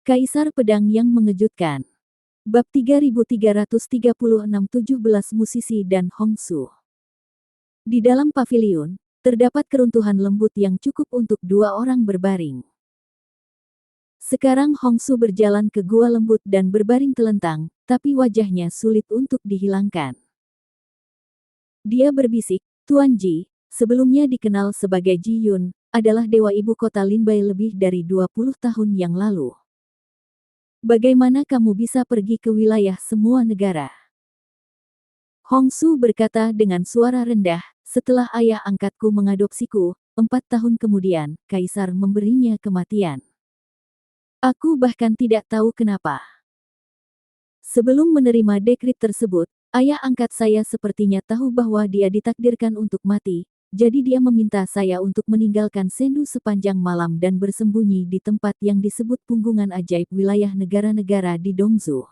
Kaisar Pedang yang Mengejutkan. Bab 3336 17 Musisi dan Hongsu. Di dalam paviliun, terdapat keruntuhan lembut yang cukup untuk dua orang berbaring. Sekarang Hongsu berjalan ke gua lembut dan berbaring telentang, tapi wajahnya sulit untuk dihilangkan. Dia berbisik, Tuan Ji, sebelumnya dikenal sebagai Ji Yun, adalah dewa ibu kota Linbai lebih dari 20 tahun yang lalu. Bagaimana kamu bisa pergi ke wilayah semua negara? Hongsu berkata dengan suara rendah, setelah ayah angkatku mengadopsiku, 4 tahun kemudian, Kaisar memberinya kematian. Aku bahkan tidak tahu kenapa. Sebelum menerima dekrit tersebut, ayah angkat saya sepertinya tahu bahwa dia ditakdirkan untuk mati, jadi dia meminta saya untuk meninggalkan Sendu sepanjang malam dan bersembunyi di tempat yang disebut Punggungan Ajaib wilayah negara-negara di Dongzu.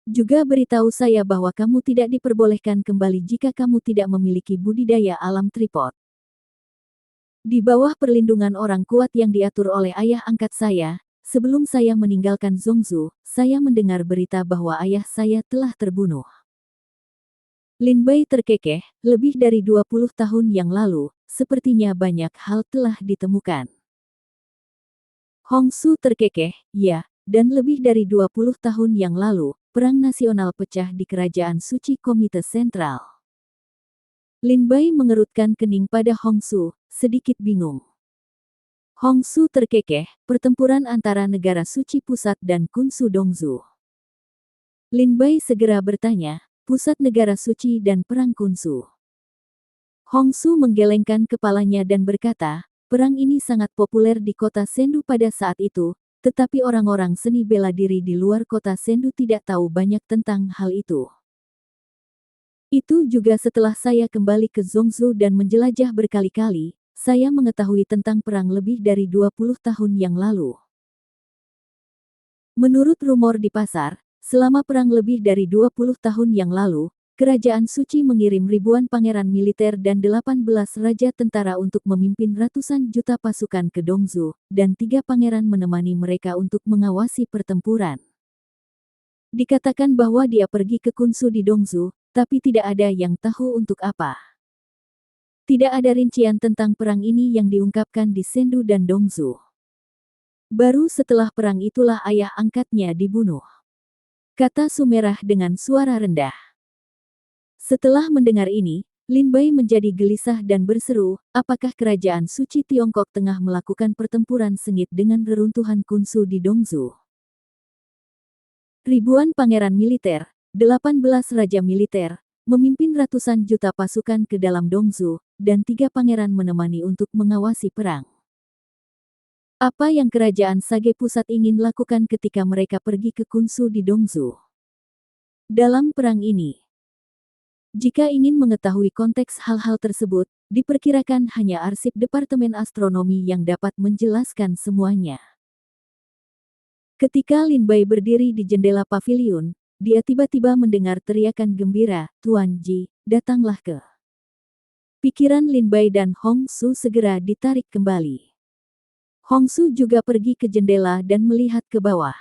Juga beritahu saya bahwa kamu tidak diperbolehkan kembali jika kamu tidak memiliki budidaya alam tripod. Di bawah perlindungan orang kuat yang diatur oleh ayah angkat saya, sebelum saya meninggalkan Zhongzhou, saya mendengar berita bahwa ayah saya telah terbunuh. Linbai terkekeh, lebih dari 20 tahun yang lalu, sepertinya banyak hal telah ditemukan. Hongsu terkekeh, ya, dan lebih dari 20 tahun yang lalu, Perang Nasional pecah di Kerajaan Suci Komite Sentral. Linbai mengerutkan kening pada Hongsu, sedikit bingung. Hongsu terkekeh, pertempuran antara negara suci pusat dan Kunsu Dongzu. Linbai segera bertanya, pusat negara suci dan perang Kunsu. Hongsu menggelengkan kepalanya dan berkata, perang ini sangat populer di kota Sendu pada saat itu, tetapi orang-orang seni bela diri di luar kota Sendu tidak tahu banyak tentang hal itu. Itu juga setelah saya kembali ke Zhongzhou dan menjelajah berkali-kali, saya mengetahui tentang perang lebih dari 20 tahun yang lalu. Menurut rumor di pasar, selama perang lebih dari 20 tahun yang lalu, Kerajaan Suci mengirim ribuan pangeran militer dan 18 raja tentara untuk memimpin ratusan juta pasukan ke Dongzu, dan 3 pangeran menemani mereka untuk mengawasi pertempuran. Dikatakan bahwa dia pergi ke Kunsu di Dongzu, tapi tidak ada yang tahu untuk apa. Tidak ada rincian tentang perang ini yang diungkapkan di Sendu dan Dongzu. Baru setelah perang itulah ayah angkatnya dibunuh. Kata Sumerah dengan suara rendah. Setelah mendengar ini, Linbai menjadi gelisah dan berseru, apakah kerajaan suci Tiongkok tengah melakukan pertempuran sengit dengan reruntuhan Kunsu di Dongzu? Ribuan pangeran militer, 18 raja militer, memimpin ratusan juta pasukan ke dalam Dongzu, dan 3 pangeran menemani untuk mengawasi perang. Apa yang kerajaan Sage Pusat ingin lakukan ketika mereka pergi ke Kunsu di Dongzu? Dalam perang ini, jika ingin mengetahui konteks hal-hal tersebut, diperkirakan hanya arsip Departemen Astronomi yang dapat menjelaskan semuanya. Ketika Linbai berdiri di jendela paviliun, dia tiba-tiba mendengar teriakan gembira, Tuan Ji, datanglah ke. Pikiran Linbai dan Hongsu segera ditarik kembali. Hongsu juga pergi ke jendela dan melihat ke bawah.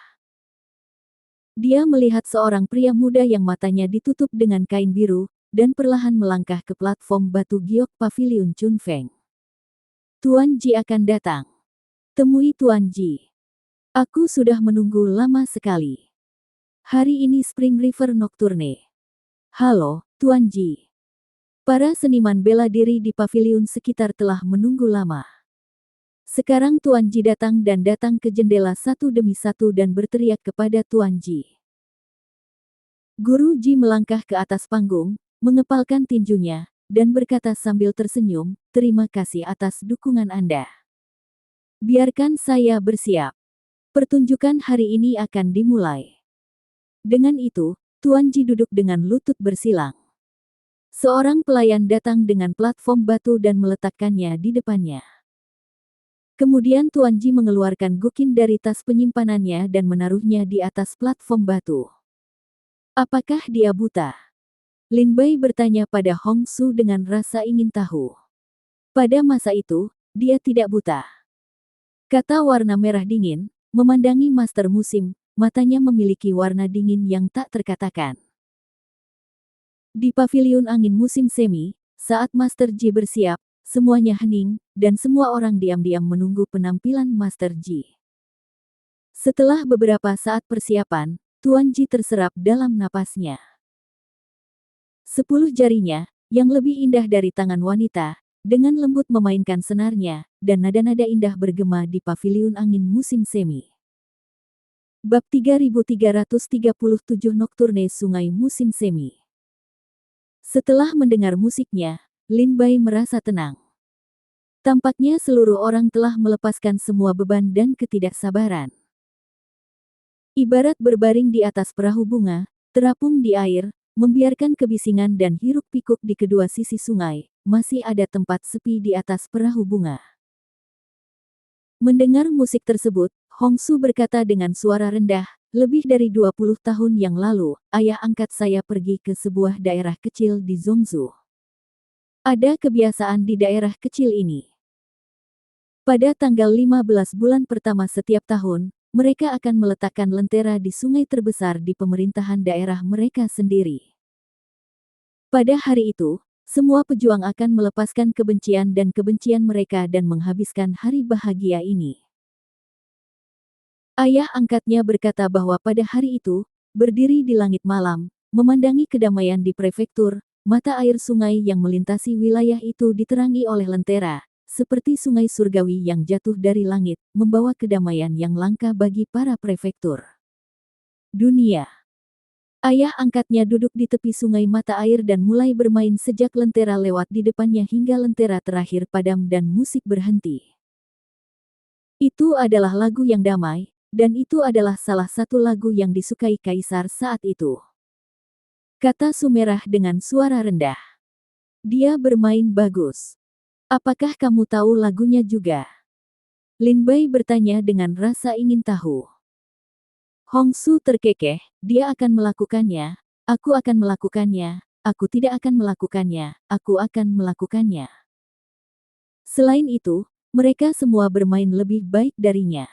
Dia melihat seorang pria muda yang matanya ditutup dengan kain biru, dan perlahan melangkah ke platform batu giok paviliun Chunfeng. Tuan Ji akan datang. Temui Tuan Ji. Aku sudah menunggu lama sekali. Hari ini Spring River Nocturne. Halo, Tuan Ji. Para seniman bela diri di paviliun sekitar telah menunggu lama. Sekarang Tuan Ji datang ke jendela satu demi satu dan berteriak kepada Tuan Ji. Guru Ji melangkah ke atas panggung, mengepalkan tinjunya, dan berkata sambil tersenyum, terima kasih atas dukungan Anda. Biarkan saya bersiap. Pertunjukan hari ini akan dimulai. Dengan itu, Tuan Ji duduk dengan lutut bersilang. Seorang pelayan datang dengan platform batu dan meletakkannya di depannya. Kemudian Tuan Ji mengeluarkan gukin dari tas penyimpanannya dan menaruhnya di atas platform batu. Apakah dia buta? Linbai bertanya pada Hongsu dengan rasa ingin tahu. Pada masa itu, dia tidak buta. Kata warna merah dingin, memandangi master musim, matanya memiliki warna dingin yang tak terkatakan. Di paviliun angin musim semi, saat Master Ji bersiap, semuanya hening, dan semua orang diam-diam menunggu penampilan Master Ji. Setelah beberapa saat persiapan, Tuan Ji terserap dalam napasnya. 10 jarinya, yang lebih indah dari tangan wanita, dengan lembut memainkan senarnya, dan nada-nada indah bergema di paviliun angin musim semi. Bab 3337 Nocturne Sungai Musim Semi. Setelah mendengar musiknya, Lin Bai merasa tenang. Tampaknya seluruh orang telah melepaskan semua beban dan ketidaksabaran. Ibarat berbaring di atas perahu bunga, terapung di air, membiarkan kebisingan dan hiruk-pikuk di kedua sisi sungai, masih ada tempat sepi di atas perahu bunga. Mendengar musik tersebut, Hong Su berkata dengan suara rendah, lebih dari 20 tahun yang lalu, ayah angkat saya pergi ke sebuah daerah kecil di Zhongzhou. Ada kebiasaan di daerah kecil ini. Pada tanggal 15 bulan pertama setiap tahun, mereka akan meletakkan lentera di sungai terbesar di pemerintahan daerah mereka sendiri. Pada hari itu, semua pejuang akan melepaskan kebencian dan kebencian mereka dan menghabiskan hari bahagia ini. Ayah angkatnya berkata bahwa pada hari itu, berdiri di langit malam, memandangi kedamaian di prefektur, mata air sungai yang melintasi wilayah itu diterangi oleh lentera, seperti sungai surgawi yang jatuh dari langit, membawa kedamaian yang langka bagi para prefektur dunia. Ayah angkatnya duduk di tepi sungai mata air dan mulai bermain sejak lentera lewat di depannya hingga lentera terakhir padam dan musik berhenti. Itu adalah lagu yang damai, dan itu adalah salah satu lagu yang disukai Kaisar saat itu. Kata Sumerah dengan suara rendah. Dia bermain bagus. Apakah kamu tahu lagunya juga? Lin Bai bertanya dengan rasa ingin tahu. Hong Su terkekeh, dia akan melakukannya, aku akan melakukannya, aku tidak akan melakukannya, aku akan melakukannya. Selain itu, mereka semua bermain lebih baik darinya.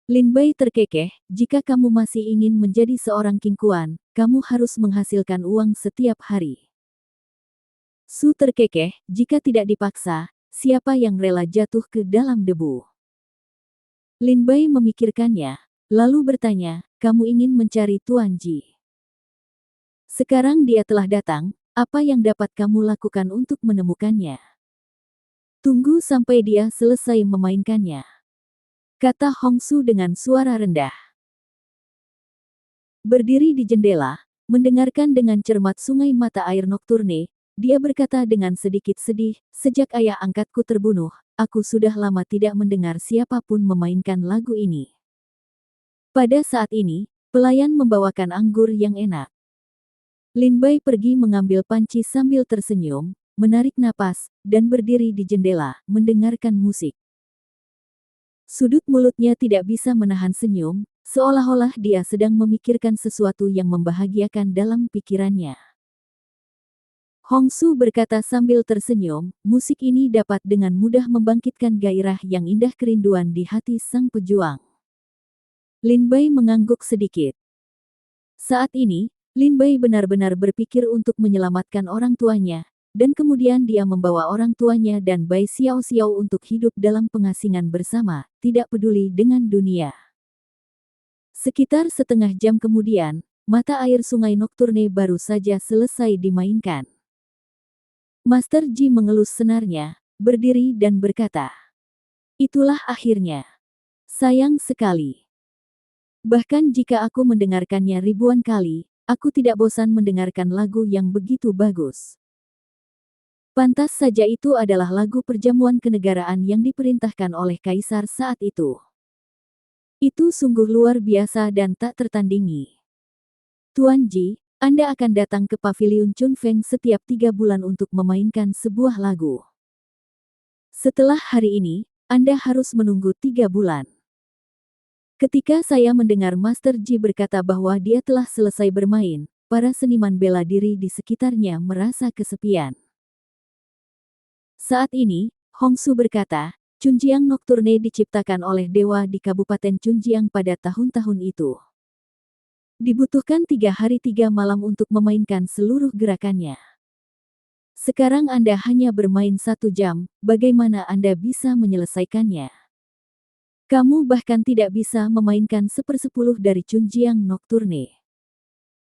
Lin Bai terkekeh, jika kamu masih ingin menjadi seorang King Kuan, kamu harus menghasilkan uang setiap hari. Su terkekeh, jika tidak dipaksa, siapa yang rela jatuh ke dalam debu? Lin Bai memikirkannya, lalu bertanya, kamu ingin mencari Tuan Ji. Sekarang dia telah datang, apa yang dapat kamu lakukan untuk menemukannya? Tunggu sampai dia selesai memainkannya. Kata Hong Su dengan suara rendah. Berdiri di jendela, mendengarkan dengan cermat sungai mata air nokturne, dia berkata dengan sedikit sedih, sejak ayah angkatku terbunuh, aku sudah lama tidak mendengar siapapun memainkan lagu ini. Pada saat ini, pelayan membawakan anggur yang enak. Lin Bai pergi mengambil panci sambil tersenyum, menarik napas, dan berdiri di jendela, mendengarkan musik. Sudut mulutnya tidak bisa menahan senyum, seolah-olah dia sedang memikirkan sesuatu yang membahagiakan dalam pikirannya. Hong Su berkata sambil tersenyum, musik ini dapat dengan mudah membangkitkan gairah yang indah kerinduan di hati sang pejuang. Lin Bai mengangguk sedikit. Saat ini, Lin Bai benar-benar berpikir untuk menyelamatkan orang tuanya, dan kemudian dia membawa orang tuanya dan Bai Xiao Xiao untuk hidup dalam pengasingan bersama, tidak peduli dengan dunia. Sekitar setengah jam kemudian, mata air sungai nokturne baru saja selesai dimainkan. Master Ji mengelus senarnya, berdiri dan berkata, itulah akhirnya. Sayang sekali. Bahkan jika aku mendengarkannya ribuan kali, aku tidak bosan mendengarkan lagu yang begitu bagus. Pantas saja itu adalah lagu perjamuan kenegaraan yang diperintahkan oleh Kaisar saat itu. Itu sungguh luar biasa dan tak tertandingi. Tuan Ji, Anda akan datang ke paviliun Chun Feng setiap 3 bulan untuk memainkan sebuah lagu. Setelah hari ini, Anda harus menunggu 3 bulan. Ketika saya mendengar Master Ji berkata bahwa dia telah selesai bermain, para seniman bela diri di sekitarnya merasa kesepian. Saat ini, Hong Su berkata, Chunjiang Nocturne diciptakan oleh dewa di Kabupaten Chunjiang pada tahun-tahun itu. Dibutuhkan 3 hari 3 malam untuk memainkan seluruh gerakannya. Sekarang Anda hanya bermain 1 jam, bagaimana Anda bisa menyelesaikannya? Kamu bahkan tidak bisa memainkan 1/10 dari Chunjiang Nocturne.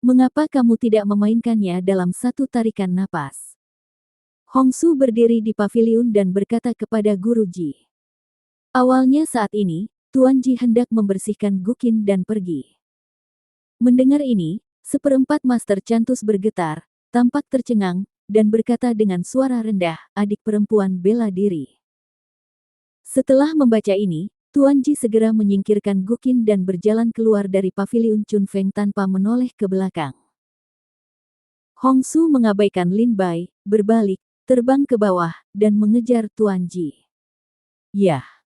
Mengapa kamu tidak memainkannya dalam 1 tarikan napas? Hongsu berdiri di paviliun dan berkata kepada guruji. Awalnya saat ini, Tuan Ji hendak membersihkan Guqin dan pergi. Mendengar ini, 1/4 Master Cantus bergetar, tampak tercengang, dan berkata dengan suara rendah, adik perempuan bela diri. Setelah membaca ini, Tuan Ji segera menyingkirkan Guqin dan berjalan keluar dari paviliun Chun Feng tanpa menoleh ke belakang. Hongsu mengabaikan Lin Bai, berbalik, terbang ke bawah, dan mengejar Tuan Ji. Yah!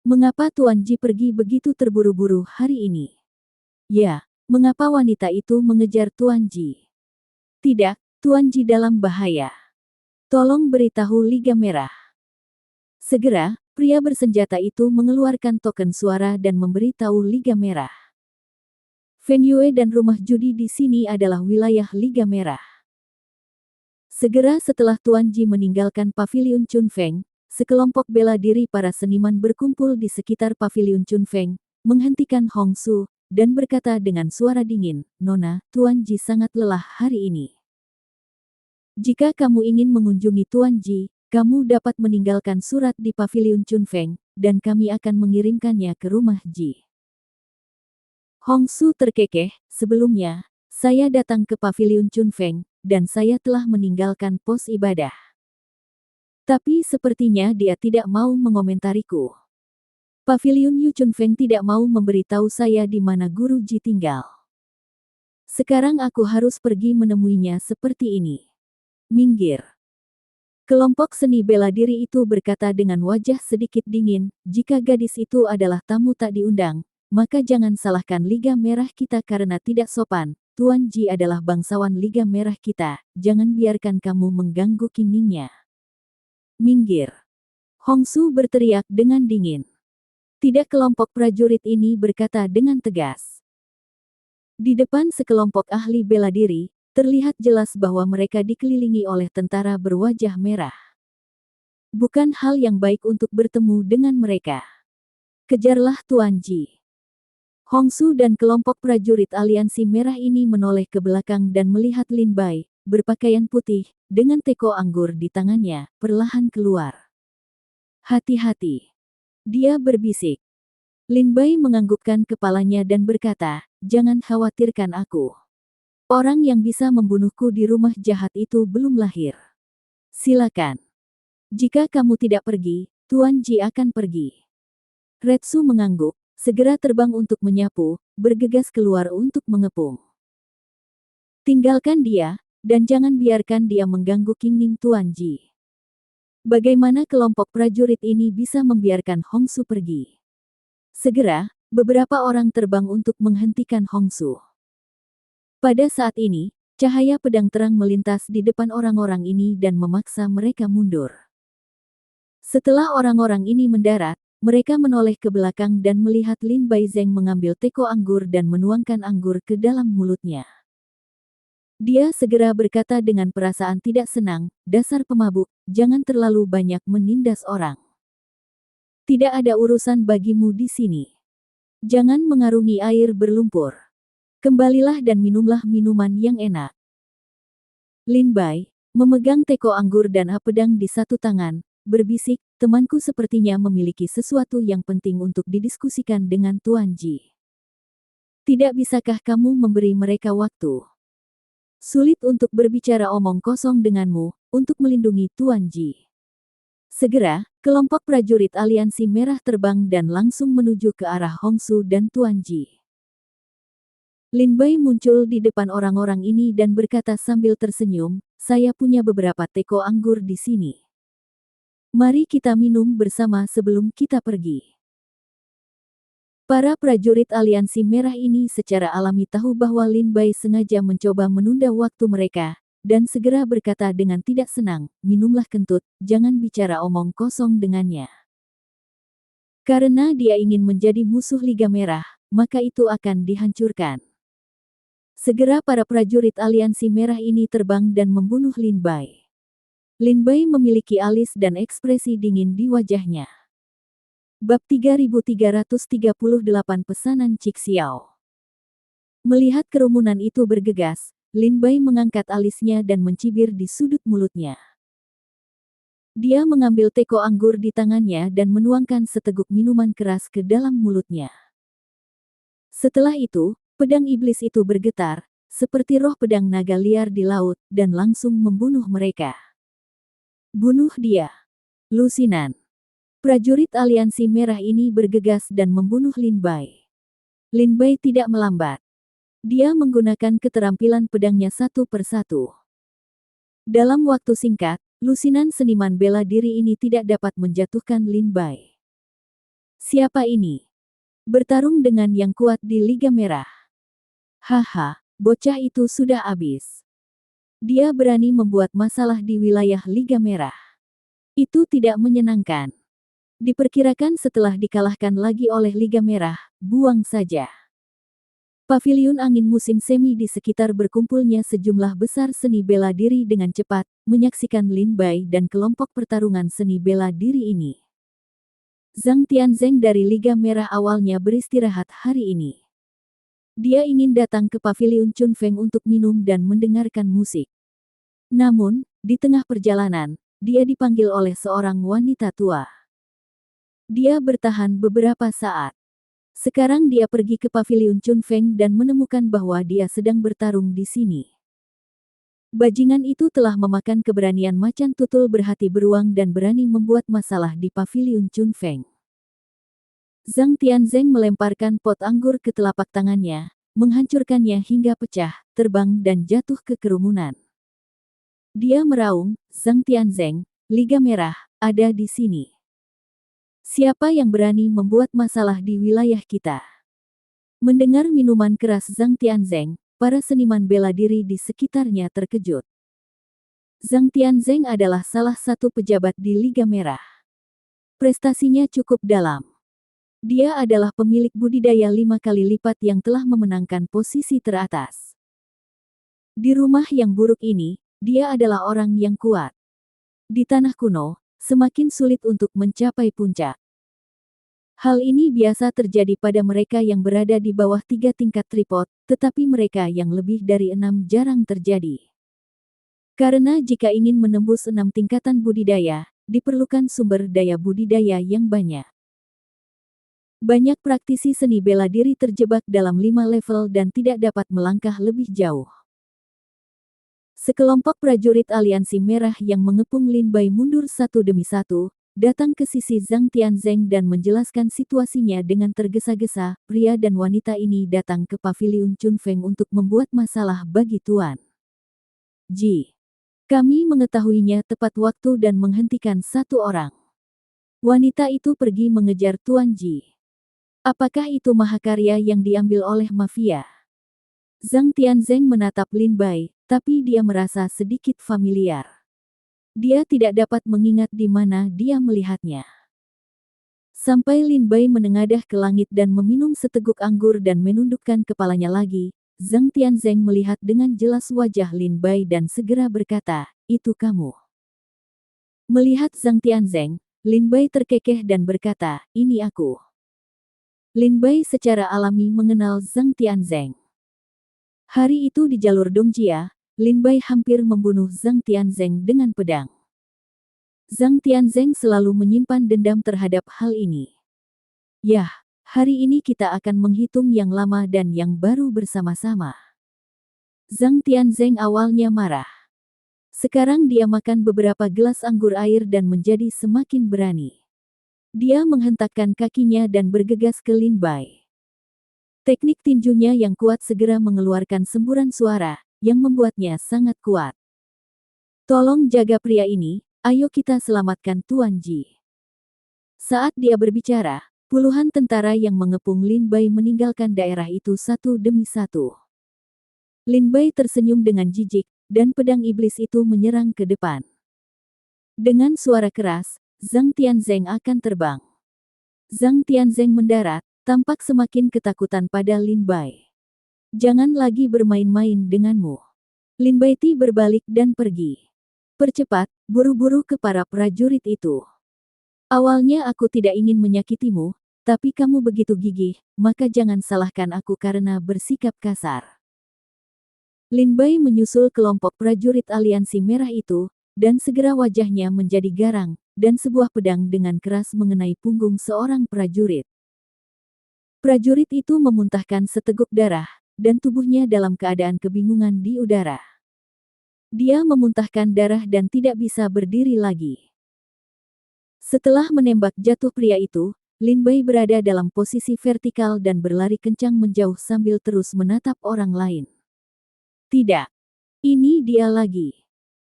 Mengapa Tuan Ji pergi begitu terburu-buru hari ini? Ya, mengapa wanita itu mengejar Tuan Ji? Tidak, Tuan Ji dalam bahaya. Tolong beritahu Liga Merah. Segera, pria bersenjata itu mengeluarkan token suara dan memberitahu Liga Merah. Feng Yue dan rumah judi di sini adalah wilayah Liga Merah. Segera setelah Tuan Ji meninggalkan paviliun Chun Feng, sekelompok bela diri para seniman berkumpul di sekitar paviliun Chun Feng, menghentikan Hongsu, dan berkata dengan suara dingin, Nona, Tuan Ji sangat lelah hari ini. Jika kamu ingin mengunjungi Tuan Ji, kamu dapat meninggalkan surat di paviliun Chun Feng, dan kami akan mengirimkannya ke rumah Ji. Hongsu terkekeh, sebelumnya, saya datang ke paviliun Chun Feng, dan saya telah meninggalkan pos ibadah. Tapi sepertinya dia tidak mau mengomentariku. Paviliun Yu Chun Feng tidak mau memberitahu saya di mana Guru Ji tinggal. Sekarang aku harus pergi menemuinya seperti ini. Minggir. Kelompok seni bela diri itu berkata dengan wajah sedikit dingin, jika gadis itu adalah tamu tak diundang, maka jangan salahkan Liga Merah kita karena tidak sopan. Tuan Ji adalah bangsawan Liga Merah kita, jangan biarkan kamu mengganggu kiningnya. Minggir. Hongsu berteriak dengan dingin. Tidak, kelompok prajurit ini berkata dengan tegas. Di depan sekelompok ahli bela diri, terlihat jelas bahwa mereka dikelilingi oleh tentara berwajah merah. Bukan hal yang baik untuk bertemu dengan mereka. Kejarlah Tuan Ji. Hongsu dan kelompok prajurit aliansi merah ini menoleh ke belakang dan melihat Lin Bai, berpakaian putih, dengan teko anggur di tangannya, perlahan keluar. Hati-hati. Dia berbisik. Lin Bai menganggukkan kepalanya dan berkata, jangan khawatirkan aku. Orang yang bisa membunuhku di rumah jahat itu belum lahir. Silakan. Jika kamu tidak pergi, Tuan Ji akan pergi. Retsu mengangguk, segera terbang untuk menyapu, bergegas keluar untuk mengepung. Tinggalkan dia, dan jangan biarkan dia mengganggu Qingning Tuan Ji. Bagaimana kelompok prajurit ini bisa membiarkan Hongsu pergi? Segera, beberapa orang terbang untuk menghentikan Hongsu. Pada saat ini, cahaya pedang terang melintas di depan orang-orang ini dan memaksa mereka mundur. Setelah orang-orang ini mendarat, mereka menoleh ke belakang dan melihat Lin Baizeng mengambil teko anggur dan menuangkan anggur ke dalam mulutnya. Dia segera berkata dengan perasaan tidak senang, dasar pemabuk, jangan terlalu banyak menindas orang. Tidak ada urusan bagimu di sini. Jangan mengarungi air berlumpur. Kembalilah dan minumlah minuman yang enak. Lin Bai, memegang teko anggur dan pedang di satu tangan, berbisik, temanku sepertinya memiliki sesuatu yang penting untuk didiskusikan dengan Tuan Ji. Tidak bisakah kamu memberi mereka waktu? Sulit untuk berbicara omong kosong denganmu, untuk melindungi Tuan Ji. Segera, kelompok prajurit aliansi merah terbang dan langsung menuju ke arah Hongsu dan Tuan Ji. Lin Bai muncul di depan orang-orang ini dan berkata sambil tersenyum, saya punya beberapa teko anggur di sini. Mari kita minum bersama sebelum kita pergi. Para prajurit aliansi merah ini secara alami tahu bahwa Lin Bai sengaja mencoba menunda waktu mereka, dan segera berkata dengan tidak senang, minumlah kentut, jangan bicara omong kosong dengannya. Karena dia ingin menjadi musuh Liga Merah, maka itu akan dihancurkan. Segera para prajurit aliansi merah ini terbang dan membunuh Lin Bai. Lin Bai memiliki alis dan ekspresi dingin di wajahnya. Bab 3338 Pesanan Cik Xiao. Melihat kerumunan itu bergegas, Lin Bai mengangkat alisnya dan mencibir di sudut mulutnya. Dia mengambil teko anggur di tangannya dan menuangkan seteguk minuman keras ke dalam mulutnya. Setelah itu, pedang iblis itu bergetar, seperti roh pedang naga liar di laut, dan langsung membunuh mereka. Bunuh dia. Lusinan. Prajurit aliansi merah ini bergegas dan membunuh Lin Bai. Lin Bai tidak melambat. Dia menggunakan keterampilan pedangnya satu persatu. Dalam waktu singkat, lusinan seniman bela diri ini tidak dapat menjatuhkan Lin Bai. Siapa ini? Bertarung dengan yang kuat di Liga Merah. Haha, bocah itu sudah habis. Dia berani membuat masalah di wilayah Liga Merah. Itu tidak menyenangkan. Diperkirakan setelah dikalahkan lagi oleh Liga Merah, buang saja. Paviliun angin musim semi di sekitar berkumpulnya sejumlah besar seni bela diri dengan cepat, menyaksikan Lin Bai dan kelompok pertarungan seni bela diri ini. Zhang Tianzeng dari Liga Merah awalnya beristirahat hari ini. Dia ingin datang ke Paviliun Chunfeng untuk minum dan mendengarkan musik. Namun, di tengah perjalanan, dia dipanggil oleh seorang wanita tua. Dia bertahan beberapa saat. Sekarang dia pergi ke Paviliun Chunfeng dan menemukan bahwa dia sedang bertarung di sini. Bajingan itu telah memakan keberanian macan tutul berhati beruang dan berani membuat masalah di Paviliun Chunfeng. Zhang Tianzeng melemparkan pot anggur ke telapak tangannya, menghancurkannya hingga pecah, terbang dan jatuh ke kerumunan. Dia meraung, "Zhang Tianzeng, Liga Merah, ada di sini. Siapa yang berani membuat masalah di wilayah kita?" Mendengar minuman keras Zhang Tianzeng, para seniman bela diri di sekitarnya terkejut. Zhang Tianzeng adalah salah satu pejabat di Liga Merah. Prestasinya cukup dalam. Dia adalah pemilik budidaya 5 kali lipat yang telah memenangkan posisi teratas. Di rumah yang buruk ini, dia adalah orang yang kuat. Di tanah kuno, semakin sulit untuk mencapai puncak. Hal ini biasa terjadi pada mereka yang berada di bawah 3 tingkat tripod, tetapi mereka yang lebih dari 6 jarang terjadi. Karena jika ingin menembus 6 tingkatan budidaya, diperlukan sumber daya budidaya yang banyak. Banyak praktisi seni bela diri terjebak dalam 5 level dan tidak dapat melangkah lebih jauh. Sekelompok prajurit aliansi merah yang mengepung Lin Bai mundur satu demi satu, datang ke sisi Zhang Tianzeng dan menjelaskan situasinya dengan tergesa-gesa. Pria dan wanita ini datang ke Paviliun Chunfeng untuk membuat masalah bagi Tuan Ji. Kami mengetahuinya tepat waktu dan menghentikan satu orang. Wanita itu pergi mengejar Tuan Ji. Apakah itu mahakarya yang diambil oleh mafia? Zhang Tianzeng menatap Lin Bai, tapi dia merasa sedikit familiar. Dia tidak dapat mengingat di mana dia melihatnya. Sampai Lin Bai menengadah ke langit dan meminum seteguk anggur dan menundukkan kepalanya lagi, Zhang Tianzeng melihat dengan jelas wajah Lin Bai dan segera berkata, "Itu kamu." Melihat Zhang Tianzeng, Lin Bai terkekeh dan berkata, "Ini aku." Lin Bai secara alami mengenal Zhang Tianzeng. Hari itu di jalur Dongjia, Lin Bai hampir membunuh Zhang Tianzeng dengan pedang. Zhang Tianzeng selalu menyimpan dendam terhadap hal ini. Yah, hari ini kita akan menghitung yang lama dan yang baru bersama-sama. Zhang Tianzeng awalnya marah. Sekarang dia makan beberapa gelas anggur air dan menjadi semakin berani. Dia menghentakkan kakinya dan bergegas ke Lin Bai. Teknik tinjunya yang kuat segera mengeluarkan semburan suara, yang membuatnya sangat kuat. "Tolong jaga pria ini, ayo kita selamatkan Tuan Ji." Saat dia berbicara, puluhan tentara yang mengepung Lin Bai meninggalkan daerah itu satu demi satu. Lin Bai tersenyum dengan jijik, dan pedang iblis itu menyerang ke depan. Dengan suara keras, Zhang Tianzeng akan terbang. Zhang Tianzeng mendarat, tampak semakin ketakutan pada Lin Bai. Jangan lagi bermain-main denganmu. Lin Bai Ti berbalik dan pergi. Percepat, buru-buru ke para prajurit itu. Awalnya aku tidak ingin menyakitimu, tapi kamu begitu gigih, maka jangan salahkan aku karena bersikap kasar. Lin Bai menyusul kelompok prajurit aliansi merah itu, dan segera wajahnya menjadi garang, dan sebuah pedang dengan keras mengenai punggung seorang prajurit. Prajurit itu memuntahkan seteguk darah, dan tubuhnya dalam keadaan kebingungan di udara. Dia memuntahkan darah dan tidak bisa berdiri lagi. Setelah menembak jatuh pria itu, Lin Bai berada dalam posisi vertikal dan berlari kencang menjauh sambil terus menatap orang lain. Tidak. Ini dia lagi.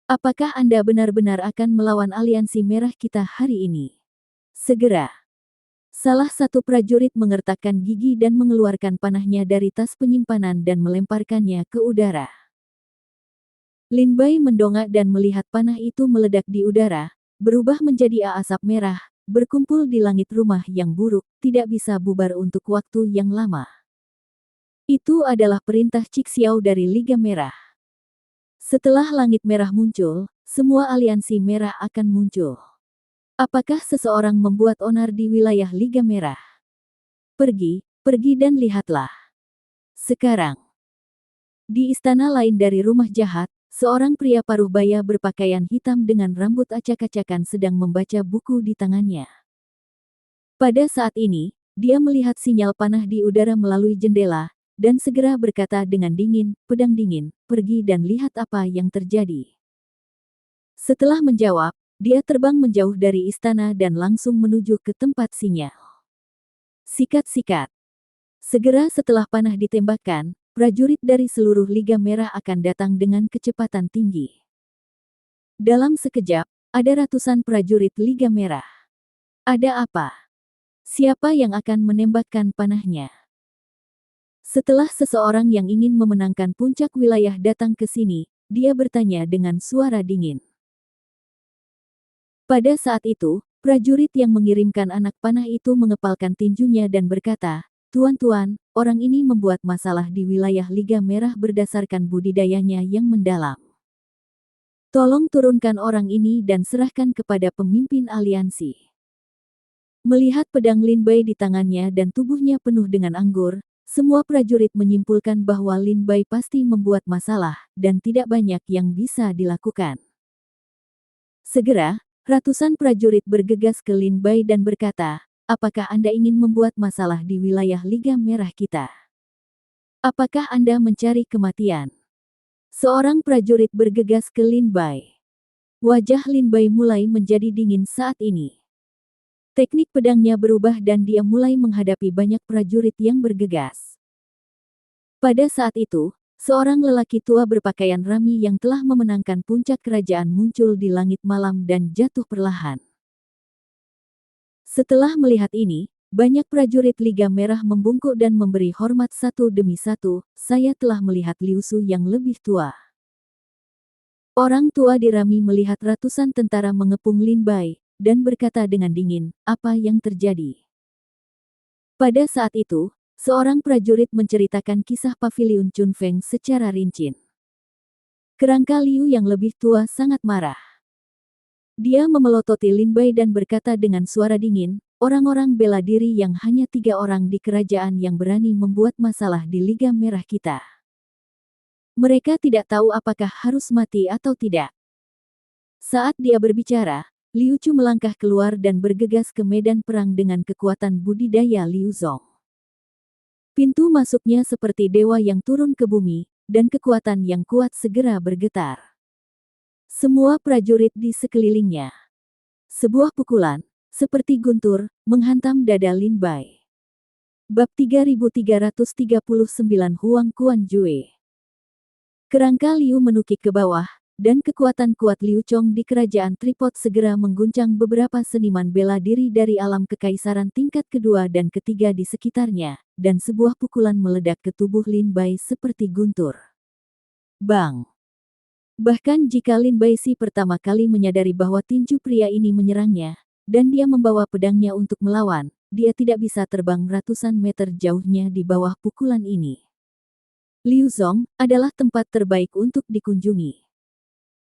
Apakah Anda benar-benar akan melawan aliansi merah kita hari ini? Segera. Salah satu prajurit mengertakkan gigi dan mengeluarkan panahnya dari tas penyimpanan dan melemparkannya ke udara. Lin Bai mendongak dan melihat panah itu meledak di udara, berubah menjadi asap merah, berkumpul di langit rumah yang buruk, tidak bisa bubar untuk waktu yang lama. Itu adalah perintah Cixiao dari Liga Merah. Setelah langit merah muncul, semua aliansi merah akan muncul. Apakah seseorang membuat onar di wilayah Liga Merah? Pergi, pergi dan lihatlah. Sekarang. Di istana lain dari rumah jahat, seorang pria paruh baya berpakaian hitam dengan rambut acak-acakan sedang membaca buku di tangannya. Pada saat ini, dia melihat sinyal panah di udara melalui jendela, dan segera berkata dengan dingin, "Pedang dingin, pergi dan lihat apa yang terjadi." Setelah menjawab, dia terbang menjauh dari istana dan langsung menuju ke tempat sinyal. Sikat-sikat. Segera setelah panah ditembakkan, prajurit dari seluruh Liga Merah akan datang dengan kecepatan tinggi. Dalam sekejap, ada ratusan prajurit Liga Merah. Ada apa? Siapa yang akan menembakkan panahnya? Setelah seseorang yang ingin memenangkan puncak wilayah datang ke sini, dia bertanya dengan suara dingin. Pada saat itu, prajurit yang mengirimkan anak panah itu mengepalkan tinjunya dan berkata, "Tuan-tuan, orang ini membuat masalah di wilayah Liga Merah berdasarkan budidayanya yang mendalam. Tolong turunkan orang ini dan serahkan kepada pemimpin aliansi." Melihat pedang Lin Bai di tangannya dan tubuhnya penuh dengan anggur, semua prajurit menyimpulkan bahwa Lin Bai pasti membuat masalah, dan tidak banyak yang bisa dilakukan. Segera, ratusan prajurit bergegas ke Lin Bai dan berkata, "Apakah Anda ingin membuat masalah di wilayah Liga Merah kita? Apakah Anda mencari kematian?" Seorang prajurit bergegas ke Lin Bai. Wajah Lin Bai mulai menjadi dingin saat ini. Teknik pedangnya berubah dan dia mulai menghadapi banyak prajurit yang bergegas. Pada saat itu, seorang lelaki tua berpakaian rami yang telah memenangkan puncak kerajaan muncul di langit malam dan jatuh perlahan. Setelah melihat ini, banyak prajurit Liga Merah membungkuk dan memberi hormat satu demi satu. "Saya telah melihat Liu Su yang lebih tua." Orang tua di Rami melihat ratusan tentara mengepung Lin Bai, dan berkata dengan dingin, "Apa yang terjadi?" Pada saat itu, seorang prajurit menceritakan kisah paviliun Chun Feng secara rinci. Kerangka Liu yang lebih tua sangat marah. Dia memelototi Lin Bai dan berkata dengan suara dingin, "Orang-orang bela diri yang hanya 3 orang di kerajaan yang berani membuat masalah di Liga Merah kita. Mereka tidak tahu apakah harus mati atau tidak." Saat dia berbicara, Liu Chu melangkah keluar dan bergegas ke medan perang dengan kekuatan budidaya Liu Zong. Pintu masuknya seperti dewa yang turun ke bumi, dan kekuatan yang kuat segera bergetar. Semua prajurit di sekelilingnya. Sebuah pukulan, seperti guntur, menghantam dada Lin Bai. Bab 3339 Huang Kuan Jue. Kerangka Liu menukik ke bawah, dan kekuatan kuat Liu Chong di kerajaan Tripod segera mengguncang beberapa seniman bela diri dari alam kekaisaran tingkat kedua dan ketiga di sekitarnya, dan sebuah pukulan meledak ke tubuh Lin Bai seperti guntur. Bang! Bahkan jika Lin Bai si pertama kali menyadari bahwa tinju pria ini menyerangnya, dan dia membawa pedangnya untuk melawan, dia tidak bisa terbang ratusan meter jauhnya di bawah pukulan ini. Liu Zong adalah tempat terbaik untuk dikunjungi.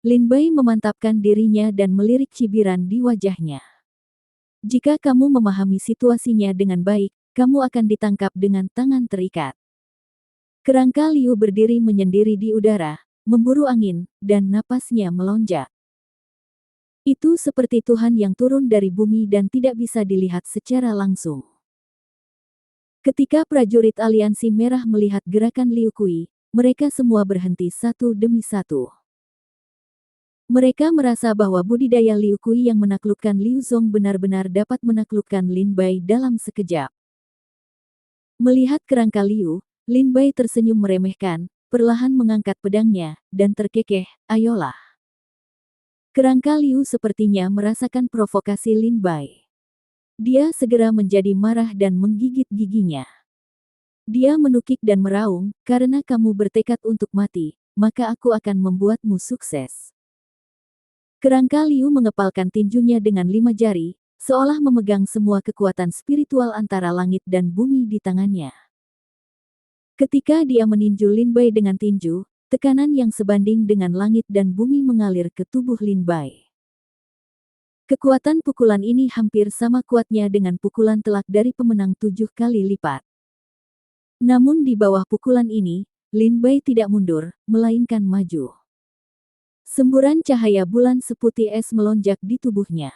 Lin Bai memantapkan dirinya dan melirik cibiran di wajahnya. Jika kamu memahami situasinya dengan baik, kamu akan ditangkap dengan tangan terikat. Kerangka Liu berdiri menyendiri di udara, memburu angin, dan napasnya melonjak. Itu seperti Tuhan yang turun dari bumi dan tidak bisa dilihat secara langsung. Ketika prajurit Aliansi Merah melihat gerakan Liu Kui, mereka semua berhenti satu demi satu. Mereka merasa bahwa budidaya Liu Kui yang menaklukkan Liu Zong benar-benar dapat menaklukkan Lin Bai dalam sekejap. Melihat kerangka Liu, Lin Bai tersenyum meremehkan, perlahan mengangkat pedangnya, dan terkekeh, ayolah. Kerangka Liu sepertinya merasakan provokasi Lin Bai. Dia segera menjadi marah dan menggigit giginya. Dia menukik dan meraung, karena kamu bertekad untuk mati, maka aku akan membuatmu sukses. Kerangka Liu mengepalkan tinjunya dengan 5 jari, seolah memegang semua kekuatan spiritual antara langit dan bumi di tangannya. Ketika dia meninju Lin Bai dengan tinju, tekanan yang sebanding dengan langit dan bumi mengalir ke tubuh Lin Bai. Kekuatan pukulan ini hampir sama kuatnya dengan pukulan telak dari pemenang 7 kali lipat. Namun di bawah pukulan ini, Lin Bai tidak mundur, melainkan maju. Semburan cahaya bulan seputih es melonjak di tubuhnya.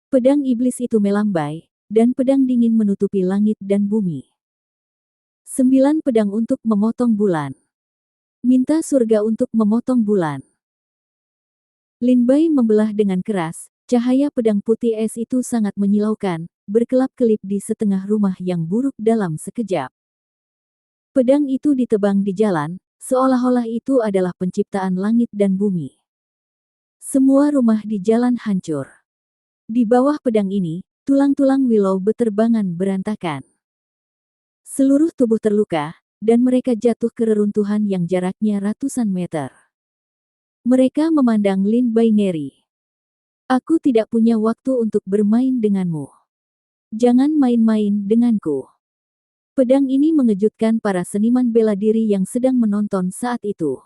Pedang iblis itu melambai, dan pedang dingin menutupi langit dan bumi. 9 pedang untuk memotong bulan. Minta surga untuk memotong bulan. Lin Bai membelah dengan keras. Cahaya pedang putih es itu sangat menyilaukan, berkelap-kelip di setengah rumah yang buruk dalam sekejap. Pedang itu ditebang di jalan, seolah-olah itu adalah penciptaan langit dan bumi. Semua rumah di jalan hancur. Di bawah pedang ini, tulang-tulang Willow beterbangan berantakan. Seluruh tubuh terluka, dan mereka jatuh ke reruntuhan yang jaraknya ratusan meter. Mereka memandang Lin Bai ngeri. Aku tidak punya waktu untuk bermain denganmu. Jangan main-main denganku. Pedang ini mengejutkan para seniman bela diri yang sedang menonton saat itu.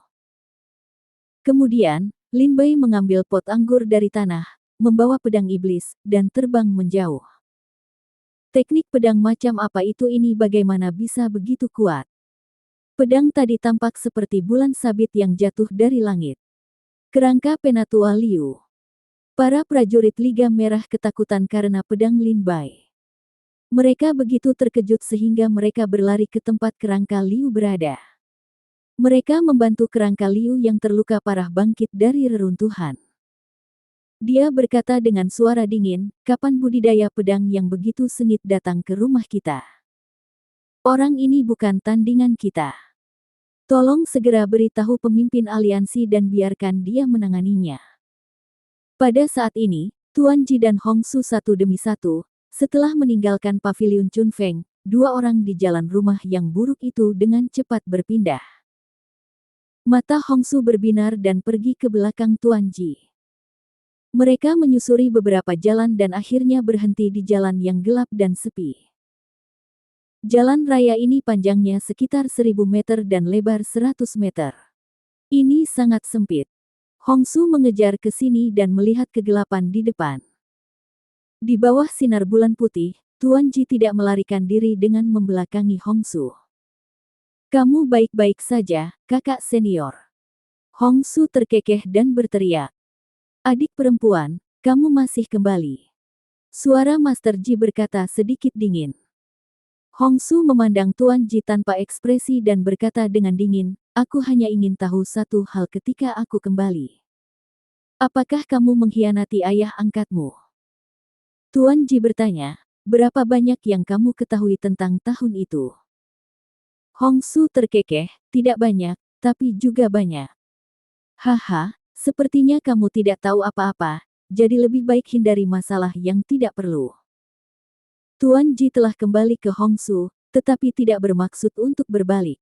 Kemudian, Lin Bai mengambil pot anggur dari tanah, membawa pedang iblis, dan terbang menjauh. Teknik pedang macam apa itu ini bagaimana bisa begitu kuat? Pedang tadi tampak seperti bulan sabit yang jatuh dari langit. Kerangka Penatua Liu. Para prajurit Liga Merah ketakutan karena pedang Lin Bai. Mereka begitu terkejut sehingga mereka berlari ke tempat kerangka Liu berada. Mereka membantu kerangka Liu yang terluka parah bangkit dari reruntuhan. Dia berkata dengan suara dingin, kapan budidaya pedang yang begitu sengit datang ke rumah kita? Orang ini bukan tandingan kita. Tolong segera beritahu pemimpin aliansi dan biarkan dia menanganinya. Pada saat ini, Tuan Ji dan Hong Su satu demi satu, setelah meninggalkan paviliun Chun Feng, 2 orang di jalan rumah yang buruk itu dengan cepat berpindah. Mata Hong Su berbinar dan pergi ke belakang Tuan Ji. Mereka menyusuri beberapa jalan dan akhirnya berhenti di jalan yang gelap dan sepi. Jalan raya ini panjangnya sekitar 1000 meter dan lebar 100 meter. Ini sangat sempit. Hong Su mengejar ke sini dan melihat kegelapan di depan. Di bawah sinar bulan putih, Tuan Ji tidak melarikan diri dengan membelakangi Hong Su. Kamu baik-baik saja, kakak senior. Hong Su terkekeh dan berteriak. Adik perempuan, kamu masih kembali. Suara Master Ji berkata sedikit dingin. Hong Su memandang Tuan Ji tanpa ekspresi dan berkata dengan dingin, aku hanya ingin tahu satu hal ketika aku kembali. Apakah kamu mengkhianati ayah angkatmu? Tuan Ji bertanya, berapa banyak yang kamu ketahui tentang tahun itu? Hong Su terkekeh, tidak banyak, tapi juga banyak. Haha, sepertinya kamu tidak tahu apa-apa, jadi lebih baik hindari masalah yang tidak perlu. Tuan Ji telah kembali ke Hong Su, tetapi tidak bermaksud untuk berbalik.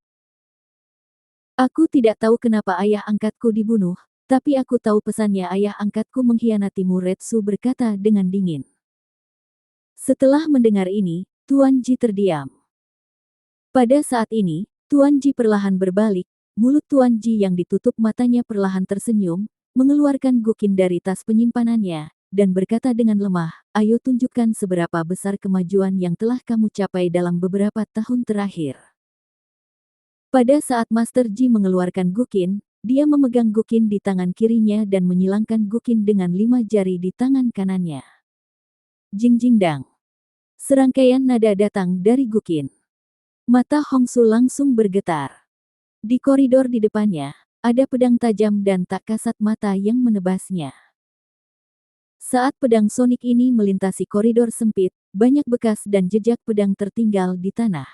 Aku tidak tahu kenapa ayah angkatku dibunuh, tapi aku tahu pesannya ayah angkatku mengkhianatimu, Red Su berkata dengan dingin. Setelah mendengar ini, Tuan Ji terdiam. Pada saat ini, Tuan Ji perlahan berbalik, mulut Tuan Ji yang ditutup matanya perlahan tersenyum, mengeluarkan gukin dari tas penyimpanannya, dan berkata dengan lemah, "Ayo tunjukkan seberapa besar kemajuan yang telah kamu capai dalam beberapa tahun terakhir." Pada saat Master Ji mengeluarkan gukin, dia memegang gukin di tangan kirinya dan menyilangkan gukin dengan 5 jari di tangan kanannya. Jing jing dang. Serangkaian nada datang dari gukin. Mata Hongsu langsung bergetar. Di koridor di depannya, ada pedang tajam dan tak kasat mata yang menebasnya. Saat pedang sonik ini melintasi koridor sempit, banyak bekas dan jejak pedang tertinggal di tanah.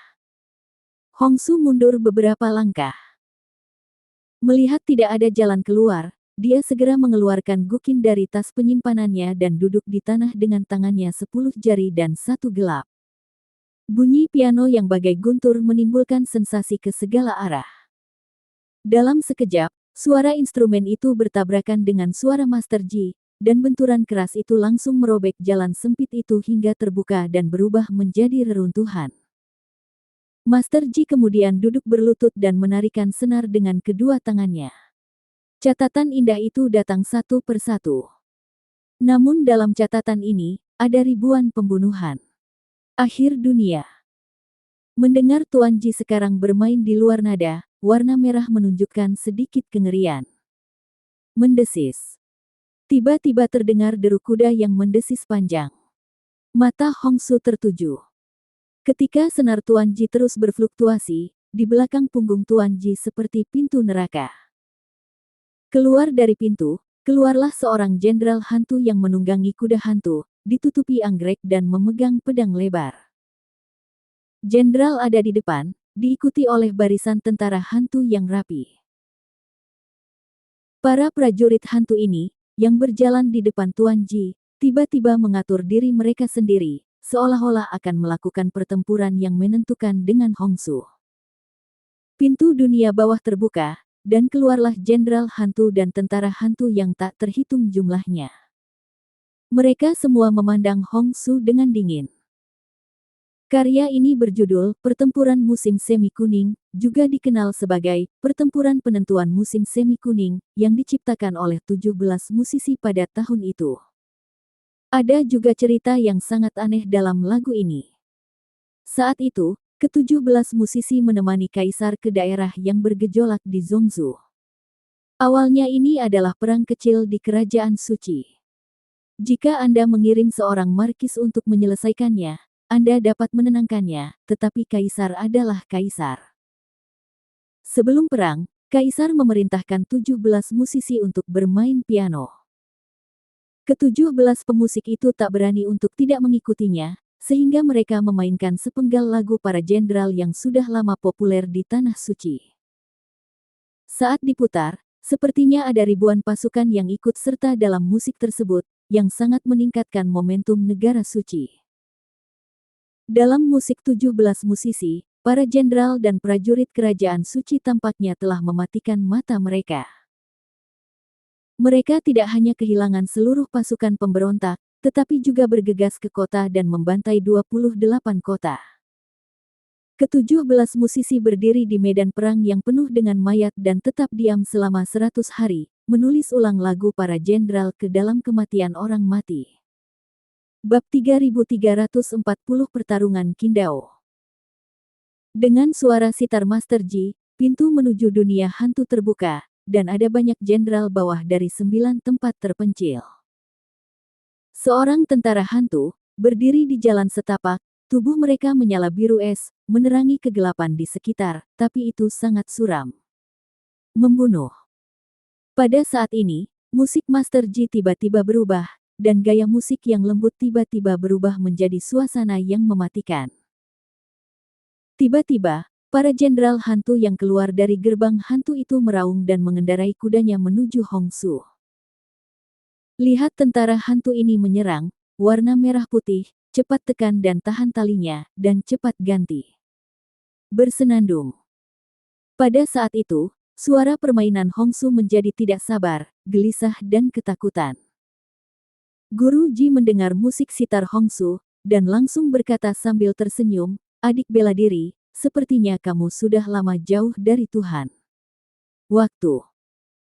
Hongsu mundur beberapa langkah. Melihat tidak ada jalan keluar, dia segera mengeluarkan gukin dari tas penyimpanannya dan duduk di tanah dengan tangannya 10 jari dan 1 gelap. Bunyi piano yang bagai guntur menimbulkan sensasi ke segala arah. Dalam sekejap, suara instrumen itu bertabrakan dengan suara Master Ji, dan benturan keras itu langsung merobek jalan sempit itu hingga terbuka dan berubah menjadi reruntuhan. Master Ji kemudian duduk berlutut dan menarikan senar dengan kedua tangannya. Catatan indah itu datang satu persatu. Namun dalam catatan ini, ada ribuan pembunuhan. Akhir dunia. Mendengar Tuan Ji sekarang bermain di luar nada, warna merah menunjukkan sedikit kengerian. Mendesis. Tiba-tiba terdengar deru kuda yang mendesis panjang. Mata Hongsu tertuju. Ketika senar Tuan Ji terus berfluktuasi, di belakang punggung Tuan Ji seperti pintu neraka. Keluar dari pintu, keluarlah seorang jenderal hantu yang menunggangi kuda hantu, ditutupi anggrek dan memegang pedang lebar. Jenderal ada di depan, diikuti oleh barisan tentara hantu yang rapi. Para prajurit hantu ini, yang berjalan di depan Tuan Ji, tiba-tiba mengatur diri mereka sendiri, seolah-olah akan melakukan pertempuran yang menentukan dengan Hongsu. Pintu dunia bawah terbuka, dan keluarlah jenderal hantu dan tentara hantu yang tak terhitung jumlahnya. Mereka semua memandang Hongsu dengan dingin. Karya ini berjudul Pertempuran Musim Semi Kuning, juga dikenal sebagai Pertempuran Penentuan Musim Semi Kuning, yang diciptakan oleh 17 musisi pada tahun itu. Ada juga cerita yang sangat aneh dalam lagu ini. Saat itu, ke-17 musisi menemani kaisar ke daerah yang bergejolak di Zhongzhou. Awalnya ini adalah perang kecil di Kerajaan Suci. Jika Anda mengirim seorang markis untuk menyelesaikannya, Anda dapat menenangkannya, tetapi kaisar adalah kaisar. Sebelum perang, kaisar memerintahkan 17 musisi untuk bermain piano. Ke-17 pemusik itu tak berani untuk tidak mengikutinya, sehingga mereka memainkan sepenggal lagu para jenderal yang sudah lama populer di Tanah Suci. Saat diputar, sepertinya ada ribuan pasukan yang ikut serta dalam musik tersebut, yang sangat meningkatkan momentum negara suci. Dalam musik 17 musisi, para jenderal dan prajurit kerajaan suci tampaknya telah mematikan mata mereka. Mereka tidak hanya kehilangan seluruh pasukan pemberontak, tetapi juga bergegas ke kota dan membantai 28 kota. Ke-17 musisi berdiri di medan perang yang penuh dengan mayat dan tetap diam selama 100 hari, menulis ulang lagu para jenderal ke dalam kematian orang mati. Bab 3340 Pertarungan Qingdao. Dengan suara sitar Master Ji, pintu menuju dunia hantu terbuka, dan ada banyak jenderal bawah dari 9 tempat terpencil. Seorang tentara hantu, berdiri di jalan setapak, tubuh mereka menyala biru es, menerangi kegelapan di sekitar, tapi itu sangat suram. Membunuh. Pada saat ini, musik Master Ji tiba-tiba berubah, dan gaya musik yang lembut tiba-tiba berubah menjadi suasana yang mematikan. Tiba-tiba, para jenderal hantu yang keluar dari gerbang hantu itu meraung dan mengendarai kudanya menuju Hongsu. Lihat tentara hantu ini menyerang, warna merah putih, cepat tekan dan tahan talinya, dan cepat ganti. Bersenandung. Pada saat itu, suara permainan Hongsu menjadi tidak sabar, gelisah dan ketakutan. Guru Ji mendengar musik sitar Hongsu, dan langsung berkata sambil tersenyum, "Adik bela diri, sepertinya kamu sudah lama jauh dari Tuhan. Waktu.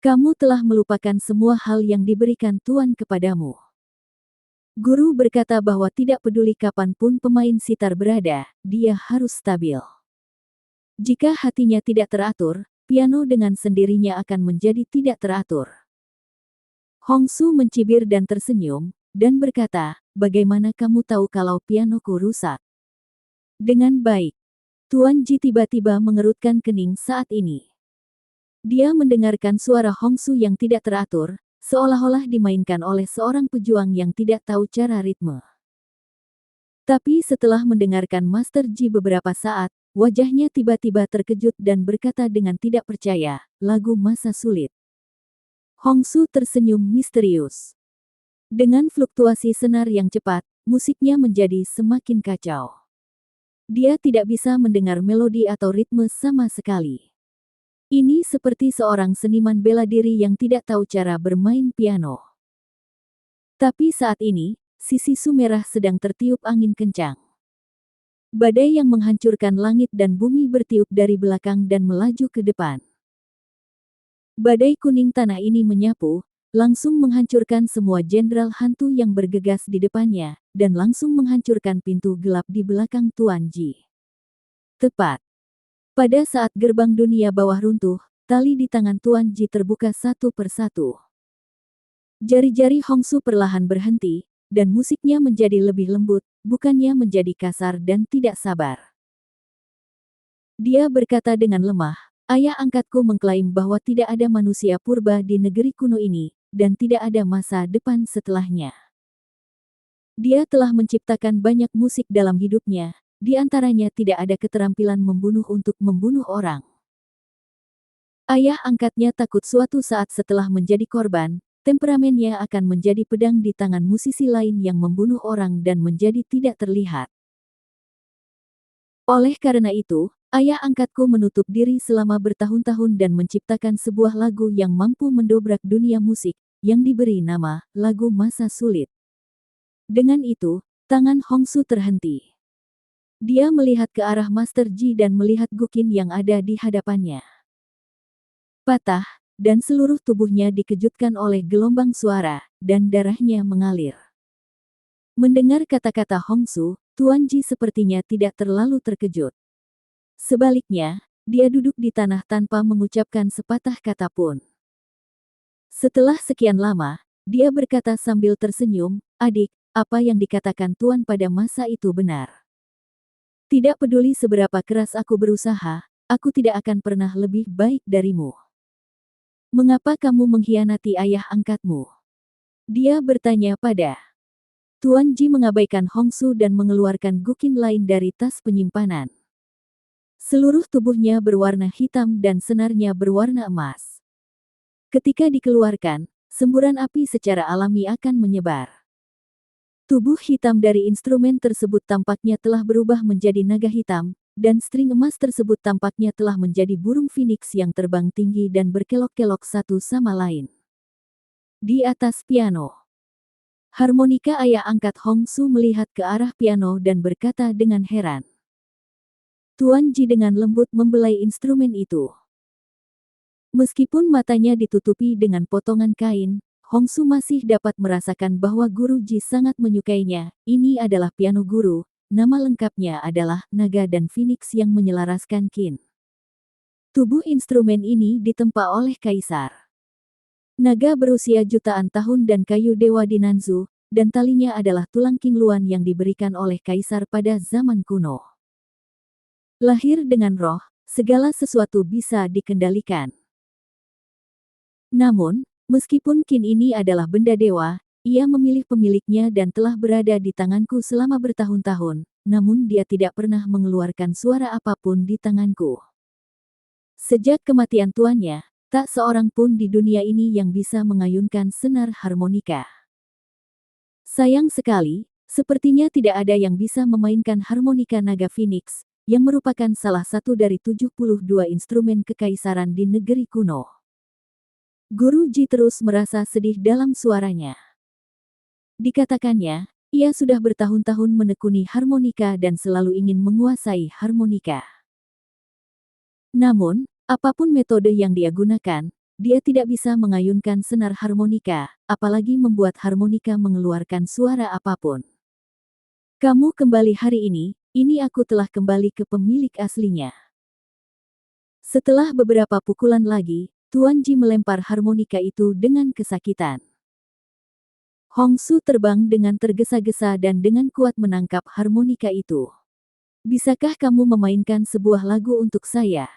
Kamu telah melupakan semua hal yang diberikan Tuhan kepadamu." Guru berkata bahwa tidak peduli kapanpun pemain sitar berada, dia harus stabil. Jika hatinya tidak teratur, piano dengan sendirinya akan menjadi tidak teratur. Hongsu mencibir dan tersenyum, dan berkata, "Bagaimana kamu tahu kalau pianoku rusak?" Dengan baik. Tuan Ji tiba-tiba mengerutkan kening saat ini. Dia mendengarkan suara Hongsu yang tidak teratur, seolah-olah dimainkan oleh seorang pejuang yang tidak tahu cara ritme. Tapi setelah mendengarkan Master Ji beberapa saat, wajahnya tiba-tiba terkejut dan berkata dengan tidak percaya, "Lagu masa sulit." Hongsu tersenyum misterius. Dengan fluktuasi senar yang cepat, musiknya menjadi semakin kacau. Dia tidak bisa mendengar melodi atau ritme sama sekali. Ini seperti seorang seniman bela diri yang tidak tahu cara bermain piano. Tapi saat ini, sisi Sumerah sedang tertiup angin kencang. Badai yang menghancurkan langit dan bumi bertiup dari belakang dan melaju ke depan. Badai kuning tanah ini menyapu, langsung menghancurkan semua jenderal hantu yang bergegas di depannya, dan langsung menghancurkan pintu gelap di belakang Tuan Ji. Tepat. Pada saat gerbang dunia bawah runtuh, tali di tangan Tuan Ji terbuka satu persatu. Jari-jari Hongsu perlahan berhenti, dan musiknya menjadi lebih lembut, bukannya menjadi kasar dan tidak sabar. Dia berkata dengan lemah, "Ayah angkatku mengklaim bahwa tidak ada manusia purba di negeri kuno ini, dan tidak ada masa depan setelahnya. Dia telah menciptakan banyak musik dalam hidupnya, di antaranya tidak ada keterampilan membunuh untuk membunuh orang. Ayah angkatnya takut suatu saat setelah menjadi korban, temperamennya akan menjadi pedang di tangan musisi lain yang membunuh orang dan menjadi tidak terlihat. Oleh karena itu, ayah angkatku menutup diri selama bertahun-tahun dan menciptakan sebuah lagu yang mampu mendobrak dunia musik, yang diberi nama Lagu Masa Sulit." Dengan itu, tangan Hongsu terhenti. Dia melihat ke arah Master Ji dan melihat Guqin yang ada di hadapannya. Patah, dan seluruh tubuhnya dikejutkan oleh gelombang suara, dan darahnya mengalir. Mendengar kata-kata Hongsu, Tuan Ji sepertinya tidak terlalu terkejut. Sebaliknya, dia duduk di tanah tanpa mengucapkan sepatah kata pun. Setelah sekian lama, dia berkata sambil tersenyum, "Adik, apa yang dikatakan Tuan pada masa itu benar. Tidak peduli seberapa keras aku berusaha, aku tidak akan pernah lebih baik darimu. Mengapa kamu mengkhianati ayah angkatmu?" Dia bertanya pada Tuan Ji mengabaikan Hongsu dan mengeluarkan Guqin lain dari tas penyimpanan. Seluruh tubuhnya berwarna hitam dan senarnya berwarna emas. Ketika dikeluarkan, semburan api secara alami akan menyebar. Tubuh hitam dari instrumen tersebut tampaknya telah berubah menjadi naga hitam, dan string emas tersebut tampaknya telah menjadi burung phoenix yang terbang tinggi dan berkelok-kelok satu sama lain. Di atas piano, harmonika ayah angkat Hongsu melihat ke arah piano dan berkata dengan heran. Tuan Ji dengan lembut membelai instrumen itu. Meskipun matanya ditutupi dengan potongan kain, Hongsu masih dapat merasakan bahwa Guru Ji sangat menyukainya. Ini adalah piano guru, nama lengkapnya adalah Naga dan Phoenix yang menyelaraskan Qin. Tubuh instrumen ini ditempa oleh Kaisar. Naga berusia jutaan tahun dan kayu dewa di Nanzu, dan talinya adalah tulang Qingluan yang diberikan oleh Kaisar pada zaman kuno. Lahir dengan roh, segala sesuatu bisa dikendalikan. Namun, meskipun Qin ini adalah benda dewa, ia memilih pemiliknya dan telah berada di tanganku selama bertahun-tahun, namun dia tidak pernah mengeluarkan suara apapun di tanganku. Sejak kematian tuannya, tak seorang pun di dunia ini yang bisa mengayunkan senar harmonika. Sayang sekali, sepertinya tidak ada yang bisa memainkan harmonika naga Phoenix, yang merupakan salah satu dari 72 instrumen kekaisaran di negeri kuno. Guru Ji terus merasa sedih dalam suaranya. Dikatakannya, Ia sudah bertahun-tahun menekuni harmonika dan selalu ingin menguasai harmonika. Namun, apapun metode yang dia gunakan, dia tidak bisa mengayunkan senar harmonika, apalagi membuat harmonika mengeluarkan suara apapun. Kamu kembali hari ini aku telah kembali ke pemilik aslinya. Setelah beberapa pukulan lagi, Tuan Ji melempar harmonika itu dengan kesakitan. Hong Su terbang dengan tergesa-gesa dan dengan kuat menangkap harmonika itu. Bisakah kamu memainkan sebuah lagu untuk saya?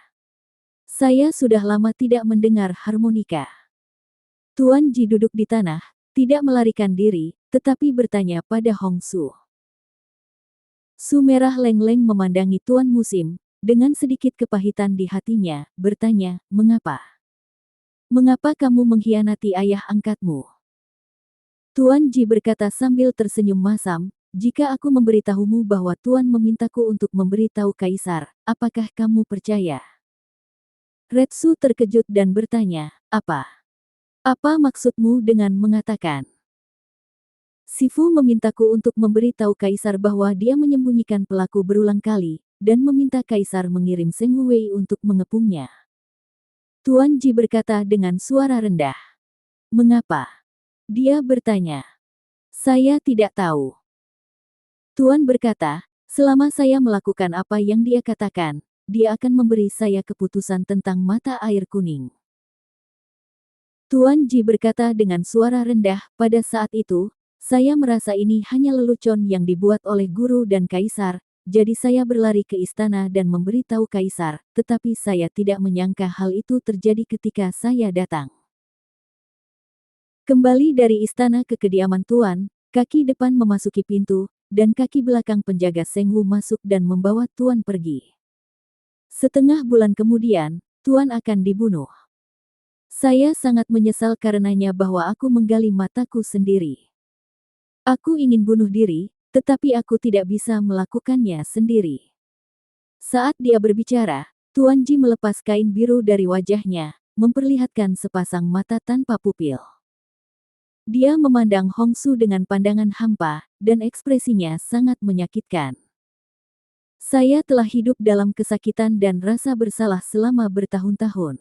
Saya sudah lama tidak mendengar harmonika. Tuan Ji duduk di tanah, tidak melarikan diri, tetapi bertanya pada Hong Su. Su merah leng-leng memandangi Tuan Musim, dengan sedikit kepahitan di hatinya, bertanya, mengapa? Mengapa kamu mengkhianati ayah angkatmu? Tuan Ji berkata sambil tersenyum masam, jika aku memberitahumu bahwa Tuan memintaku untuk memberitahu Kaisar, apakah kamu percaya? Red Su terkejut dan bertanya, apa? Apa maksudmu dengan mengatakan? Sifu memintaku untuk memberitahu Kaisar bahwa dia menyembunyikan pelaku berulang kali, dan meminta Kaisar mengirim Seng Wei untuk mengepungnya. Tuan Ji berkata dengan suara rendah. Mengapa? Dia bertanya. Saya tidak tahu. Tuan berkata, selama saya melakukan apa yang dia katakan, dia akan memberi saya keputusan tentang mata air kuning. Tuan Ji berkata dengan suara rendah, pada saat itu, saya merasa ini hanya lelucon yang dibuat oleh guru dan Kaisar, jadi saya berlari ke istana dan memberitahu Kaisar, tetapi saya tidak menyangka hal itu terjadi ketika saya datang. Kembali dari istana ke kediaman Tuan, kaki depan memasuki pintu, dan kaki belakang penjaga Seng Wu masuk dan membawa Tuan pergi. Setengah bulan kemudian, Tuan akan dibunuh. Saya sangat menyesal karenanya bahwa aku menggali mataku sendiri. Aku ingin bunuh diri, tetapi aku tidak bisa melakukannya sendiri. Saat dia berbicara, Tuan Ji melepas kain biru dari wajahnya, memperlihatkan sepasang mata tanpa pupil. Dia memandang Hong Su dengan pandangan hampa, dan ekspresinya sangat menyakitkan. Saya telah hidup dalam kesakitan dan rasa bersalah selama bertahun-tahun.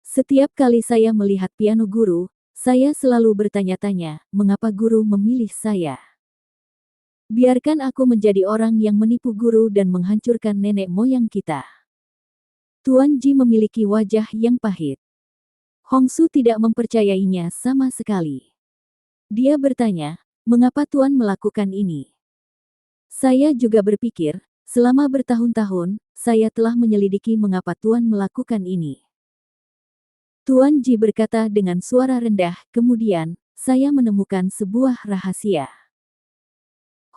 Setiap kali saya melihat piano guru, saya selalu bertanya-tanya, mengapa guru memilih saya? Biarkan aku menjadi orang yang menipu guru dan menghancurkan nenek moyang kita. Tuan Ji memiliki wajah yang pahit. Hong Su tidak mempercayainya sama sekali. Dia bertanya, mengapa Tuan melakukan ini? Saya juga berpikir, selama bertahun-tahun, saya telah menyelidiki mengapa Tuan melakukan ini. Tuan Ji berkata dengan suara rendah, kemudian, saya menemukan sebuah rahasia.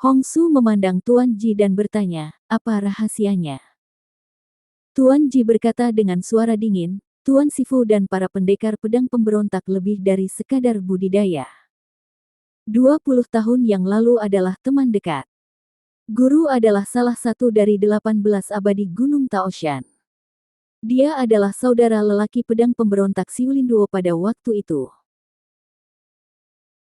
Hong Su memandang Tuan Ji dan bertanya, apa rahasianya? Tuan Ji berkata dengan suara dingin, Tuan Sifu dan para pendekar pedang pemberontak lebih dari sekadar budidaya. 20 tahun yang lalu adalah teman dekat. Guru adalah salah satu dari 18 abadi Gunung Taoshan. Dia adalah saudara lelaki pedang pemberontak Xiulinduo pada waktu itu.